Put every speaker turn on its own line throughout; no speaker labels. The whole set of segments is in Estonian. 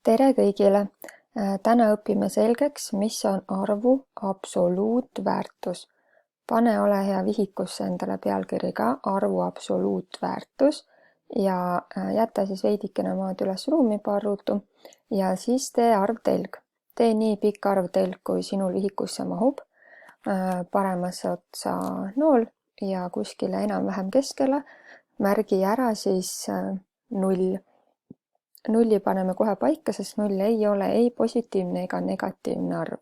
Tere kõigile! Täna õpime selgeks, mis on arvu absoluutväärtus. Pane ole hea vihikusse endale pealkiri ka arvu absoluutväärtus ja jäta siis veidikene maad üles ruumi paar ruutu ja siis tee arvtelg. Tee nii pikk arvtelg, kui sinul vihikusse mahub. Paremasse otsa nool ja kuskile enam-vähem keskele märgi ära siis 0. Nulli paneme kohe paika, sest 0 ei ole ei positiivne ega negatiivne arv.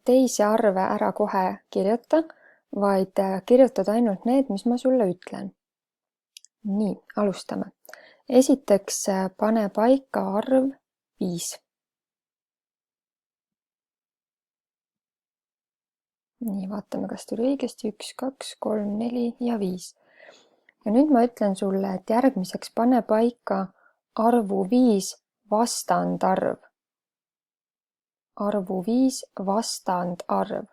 Teisi arve ära kohe kirjuta, vaid kirjutad ainult need, mis ma sulle ütlen. Nii, alustame. Esiteks pane paika arv 5. Nii, vaatame, kas tuli õigesti. 1, 2, 3, 4 ja 5. Ja nüüd ma ütlen sulle, et järgmiseks pane paika arvu 5 vastandarv. Arvu 5 vastandarv.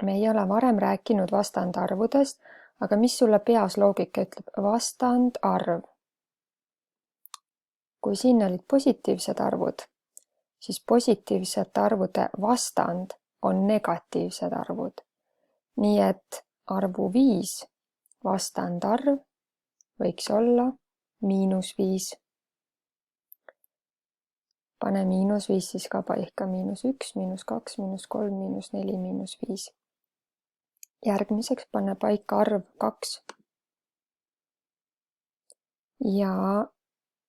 Me ei ole varem rääkinud vastandarvudest, aga mis sulle peas loogika ütleb? Vastandarv. Kui siin olid positiivsed arvud, siis positiivsete arvude vastand on negatiivsed arvud. Nii et arvu 5 vastandarv võiks olla -5. Pane -5 siis ka paika. -1, -2, -3, -4, -5. Järgmiseks pane paika arv 2. Ja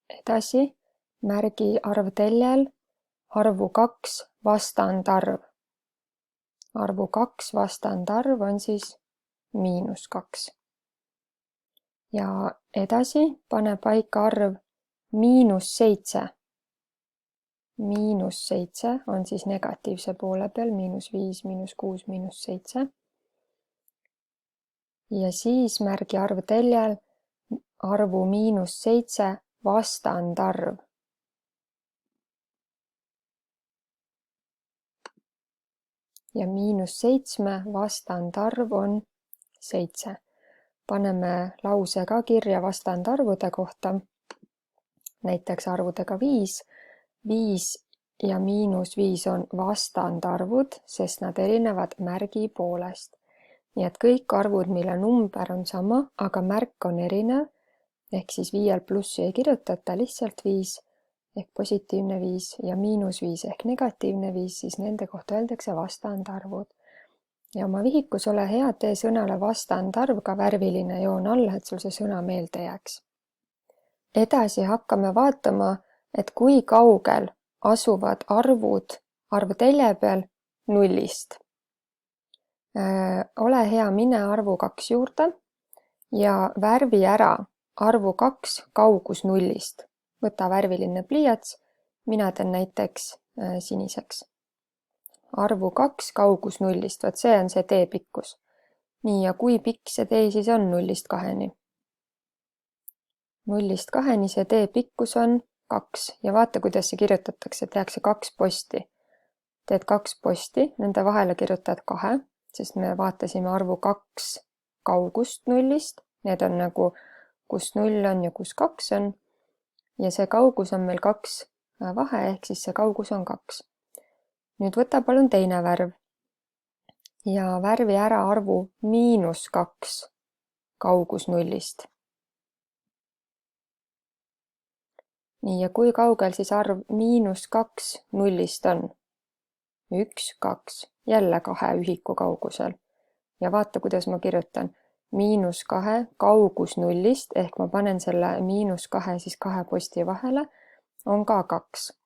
edasi märgi arvteljel arvu 2 vastandarv. Arvu 2 vastandarv on siis -2. Ja edasi pane paika arv -7. -7 on siis negatiivse poole peal, -5, -6, -7. Ja siis märgi arvteljel arvu -7 vastandarv. Ja -7 vastandarv on 7. Paneme lause ka kirja vastandarvude kohta. Näiteks arvudega 5. 5 ja -5 on vastandarvud, sest nad erinevad märgi poolest. Nii et kõik arvud, mille number on sama, aga märk on erinev, ehk siis 5 plussi ei kirjutata, lihtsalt 5 ehk positiivne 5 ja -5 ehk negatiivne 5, siis nende kohta öeldakse vastandarvud. Ja oma vihikus ole hea, tee sõnale vastandarv ka värviline joon alla, et sul see sõna meelde jääks. Edasi hakkame vaatama, et kui kaugel asuvad arvud arvtelje peal 0-st. Ole hea, mine arvu 2 juurde ja värvi ära arvu 2 kaugus 0-st. Võta värviline pliiats, mina teen näiteks siniseks. Arvu 2 kaugus 0-st, vaat see on see tee pikkus. Nii, ja kui pikk see tee siis on 0-st 2-ni? 0-st 2-ni see tee pikkus on 2 ja vaata, kuidas see kirjutatakse, tehakse 2 posti. Teed 2 posti, nende vahele kirjutad 2, sest me vaatasime arvu 2 kaugust 0-st. Need on nagu, kus 0 on ja kus 2 on. Ja see kaugus on meil 2 vahe, ehk siis see kaugus on 2. Nüüd võta palun teine värv ja värvi ära arvu -2 kaugus 0-st. Nii, ja kui kaugel siis arv -2 0-st on? 1, 2, jälle 2 ühiku kaugusel. Ja vaata, kuidas ma kirjutan. -2 kaugus 0-st, ehk ma panen selle -2 siis 2 posti vahele, on ka 2.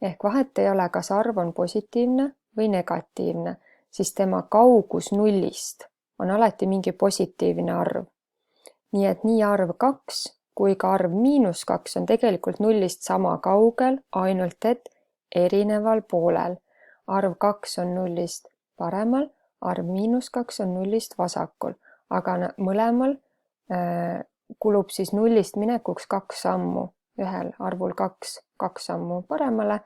Ehk vahet ei ole, kas arv on positiivne või negatiivne, siis tema kaugus 0-st on alati mingi positiivne arv. Nii et nii arv 2 kui ka arv -2 on tegelikult 0-st sama kaugel, ainult et erineval poolel. Arv 2 on 0-st paremal, arv -2 on 0-st vasakul, aga mõlemal kulub siis 0-st minekuks 2 sammu. Ühel arvul 2 sammu paremale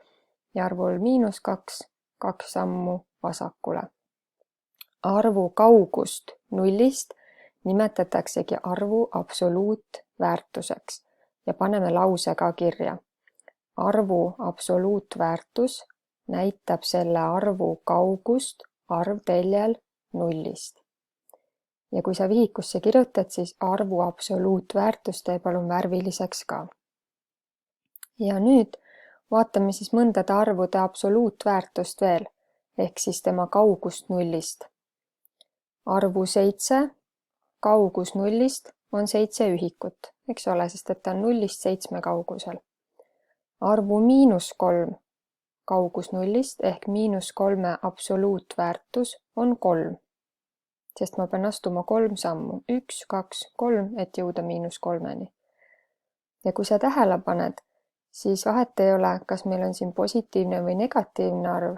ja arvul -2 2 sammu vasakule. Arvu kaugust 0-st nimetataksegi arvu absoluutväärtuseks ja paneme lause ka kirja. arvu absoluutväärtus näitab selle arvu kaugust arvteljel nullist. Ja kui sa vihikusse kirjutad, siis arvu absoluutväärtus tee palun värviliseks ka. Ja nüüd vaatame siis mõndade arvude absoluutväärtust veel, ehk siis tema kaugust nullist. Arvu 7 kaugus nullist on 7 ühikut, eks ole, sest et ta on nullist 7 kaugusel. Arvu -3 kaugus nullist ehk -3 absoluutväärtus on 3, sest ma pean astuma 3 sammu, 1, 2, 3, et jõuda -3-ni. Ja kui sa tähele paned, siis vahet ei ole, kas meil on siin positiivne või negatiivne arv,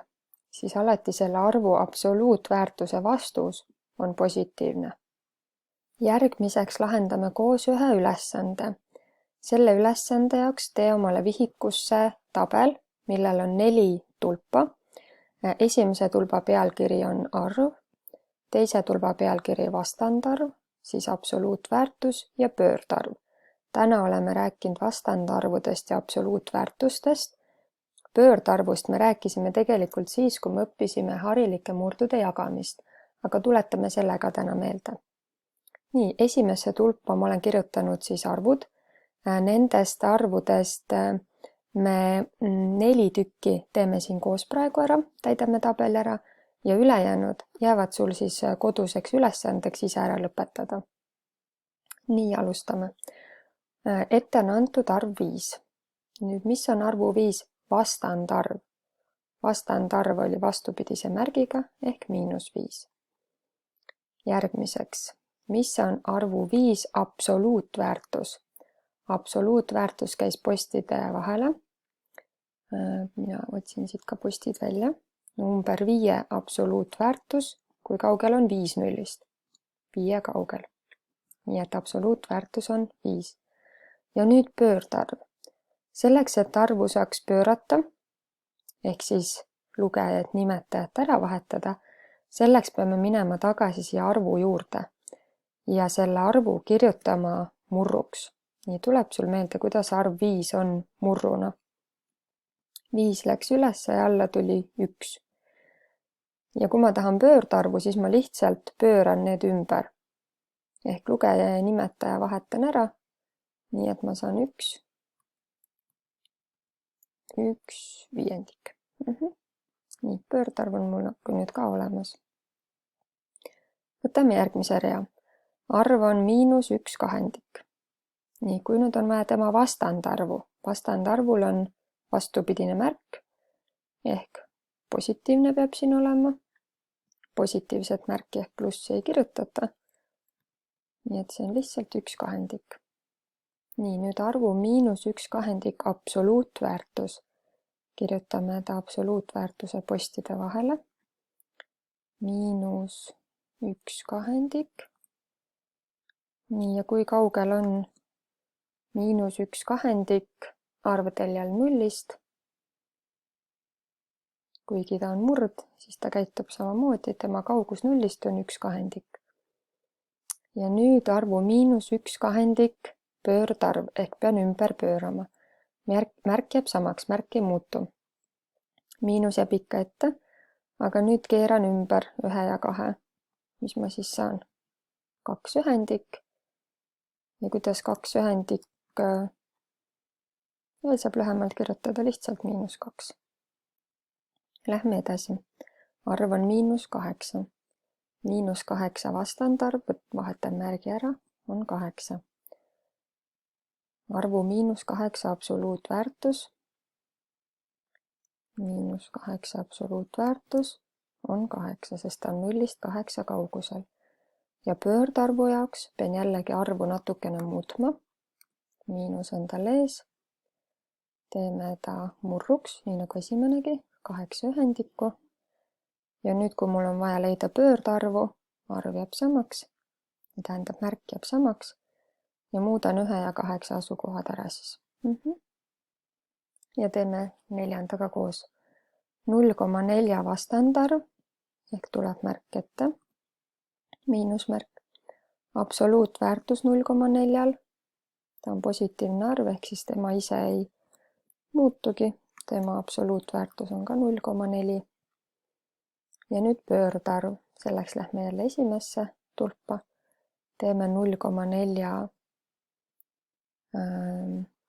siis alati selle arvu absoluutväärtuse vastus on positiivne. Järgmiseks lahendame koos ühe ülesande. Selle ülesande jaoks tee omale vihikusse tabel, millel on 4 tulpa. Esimese tulba pealkiri on arv, teise tulba pealkiri vastandarv, siis absoluutväärtus ja pöördarv. Täna oleme rääkinud vastandarvudest ja absoluutväärtustest. Pöördarvust me rääkisime tegelikult siis, kui me õppisime harilike murdude jagamist, aga tuletame selle ka täna meelde. Nii, esimesse tulpa ma olen kirjutanud siis arvud. Nendest arvudest me 4 tükki teeme siin koos praegu ära, täidame tabeli ära ja ülejäänud jäävad sul siis koduseks ülesandeks ise ära lõpetada. Nii, alustame. Ette on antud arv 5. Nüüd, mis on arvu 5 vastandarv? Vastandarv oli vastupidise märgiga ehk -5. Järgmiseks, mis on arvu 5 absoluutväärtus? Absoluutväärtus käis postide vahele. Mina otsin siit ka postid välja. Number 5 absoluutväärtus, kui kaugel on 5 nullist? 5 kaugel. Nii et absoluutväärtus on 5. Ja nüüd pöördarv. Selleks, et arvu saaks pöörata, ehk siis lugejad, nimetajad ära vahetada, selleks peame minema tagasi siia arvu juurde ja selle arvu kirjutama murruks. Nii tuleb sul meelde, kuidas arv 5 on murruna. 5 läks üles ja alla tuli 1. Ja kui ma tahan pöördarvu, siis ma lihtsalt pööran need ümber. Ehk lugeja ja nimetaja vahetan ära, nii et ma saan 1 viiendik. Nii, pöördarv on mul nüüd ka olemas. Võtame järgmise rea. Arv on -1 kahendik. Nii, kui nüüd on vaja tema vastandarvu. Vastandarvul on vastupidine märk ehk positiivne peab siin olema. Positiivset märki ehk plussi ei kirjutata. Nii et see on lihtsalt 1 kahendik. Nii, nüüd arvu -1 kahendik absoluutväärtus. Kirjutame ta absoluutväärtuse postide vahele. -1 kahendik. Nii, ja kui kaugel on -1 kahendik arvteljel nullist? Kuigi ta on murd, siis ta käitub samamoodi, tema kaugus nullist on 1 kahendik. Ja nüüd arvu -1 kahendik pöördarv ehk pean ümber pöörama. Märk jääb samaks, märk ei muutu. Miinus jääb ikka ette, aga nüüd keeran ümber 1 ja 2. Mis ma siis saan? 2 ühendik. Ja kuidas 2 ühendik veel saab lühemalt kirjutada lihtsalt -2. Lähme edasi. Arv on -8. -8 vastandarv, vahetan märgi ära, on 8. Arvu -8 absoluutväärtus. -8 absoluutväärtus on 8, sest ta on 0-st 8 kaugusel. Ja pöördarvu jaoks pean jällegi arvu natukene muutma. Miinus on tal ees. Teeme ta murruks, nii nagu esimenegi, 8 ühendikku. Ja nüüd, kui mul on vaja leida pöördarvu, arv jääb samaks, tähendab märk jääb samaks ja muudan 1 ja 8 asukohad ära siis. Ja teeme neljandaga koos. 0,4 vastandarv ehk tuleb märk ette, miinusmärk. Absoluutväärtus 0,4, ta on positiivne arv ehk siis tema ise muutugi, tema absoluutväärtus on ka 0,4. ja nüüd pöördarv, selleks lähme jälle esimesse tulpa, teeme 0,4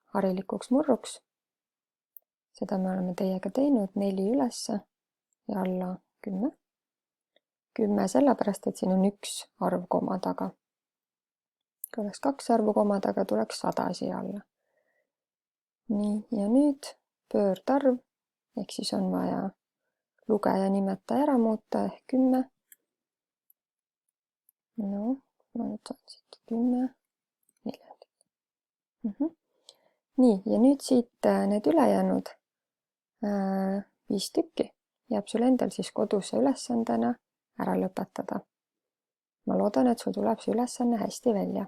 harilikuks murruks. Seda me oleme teiega teinud, 4 ülesse ja alla 10. 10 sellepärast, et siin on 1 arv koma taga. Kui oleks 2 arvu koma taga, tuleks 100 siia alla. Nii, ja nüüd pöördarv, ehk siis on vaja lugeja nimetaja ära muuta ehk 10. No, ma nüüd saan siit 10 neljandikku. Nii, ja nüüd siit need ülejäänud 5 tükki jääb sul endal siis koduse ülesandena ära lõpetada. Ma loodan, et sul tuleb see ülesanne hästi välja.